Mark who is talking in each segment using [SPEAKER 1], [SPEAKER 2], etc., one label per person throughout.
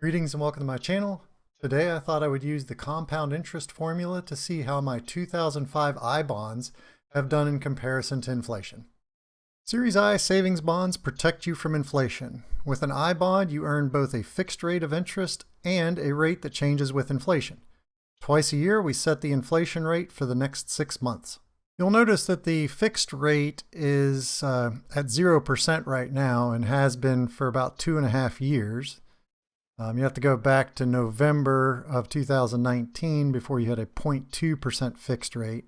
[SPEAKER 1] Greetings and welcome to my channel. Today I thought I would use the compound interest formula to see how my 2005 I bonds have done in comparison to inflation. Series I savings bonds protect you from inflation. With an I bond, you earn both a fixed rate of interest and a rate that changes with inflation. Twice a year, we set the inflation rate for the next 6 months. You'll notice that the fixed rate is at 0% right now and has been for about 2.5 years. You have to go back to November of 2019 before you had a 0.2% fixed rate.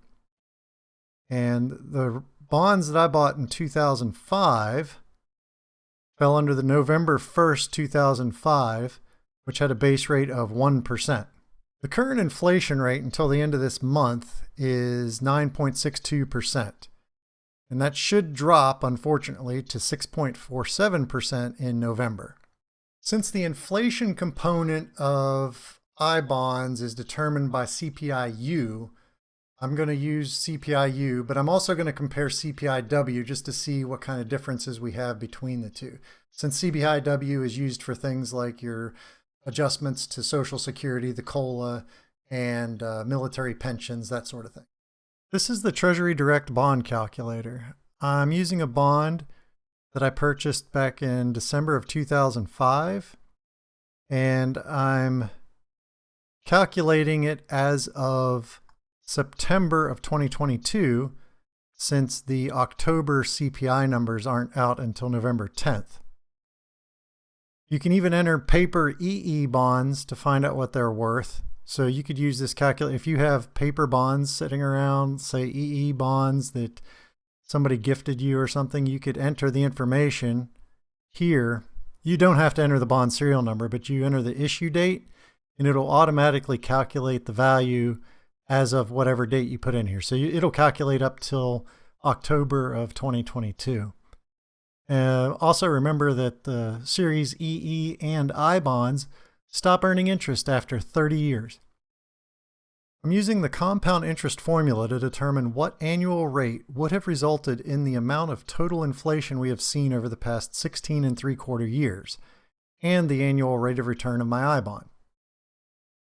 [SPEAKER 1] And the bonds that I bought in 2005 fell under the November 1st, 2005, which had a base rate of 1%. The current inflation rate until the end of this month is 9.62%. And that should drop, unfortunately, to 6.47% in November. Since the inflation component of I bonds is determined by CPI-U, I'm going to use CPI-U, but I'm also going to compare CPI-W just to see what kind of differences we have between the two. Since CPI-W is used for things like your adjustments to Social Security, the COLA, and military pensions, that sort of thing. This is the Treasury Direct Bond Calculator. I'm using a bond that I purchased back in December of 2005, and I'm calculating it as of September of 2022, since the October CPI numbers aren't out until November 10th. You can even enter paper EE bonds to find out what they're worth. So you could use this calculator. If you have paper bonds sitting around, say EE bonds that somebody gifted you or something, you could enter the information here. You don't have to enter the bond serial number, but you enter the issue date and it'll automatically calculate the value as of whatever date you put in here. So it'll calculate up till October of 2022. Also remember that the Series EE and I bonds stop earning interest after 30 years. I'm using the compound interest formula to determine what annual rate would have resulted in the amount of total inflation we have seen over the past 16.75 years, and the annual rate of return of my I bond.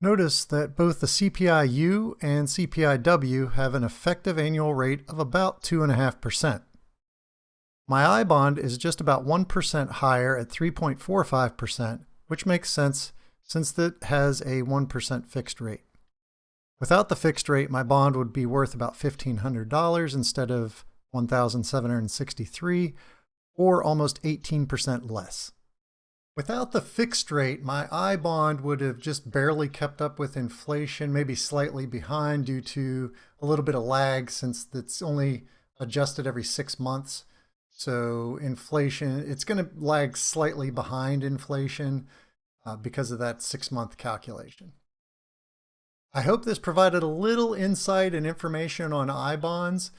[SPEAKER 1] Notice that both the CPI-U and CPI-W have an effective annual rate of about 2.5%. My I bond is just about 1% higher at 3.45%, which makes sense since it has a 1% fixed rate. Without the fixed rate, my bond would be worth about $1,500 instead of $1,763, or almost 18% less. Without the fixed rate, my I bond would have just barely kept up with inflation, maybe slightly behind due to a little bit of lag since it's only adjusted every 6 months. So inflation, it's going to lag slightly behind inflation because of that 6-month calculation. I hope this provided a little insight and information on I bonds.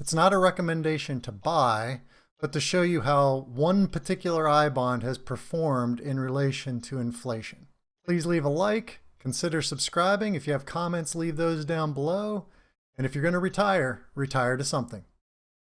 [SPEAKER 1] It's not a recommendation to buy, but to show you how one particular I bond has performed in relation to inflation. Please leave a like, consider subscribing. If you have comments, leave those down below. And if you're going to retire, retire to something.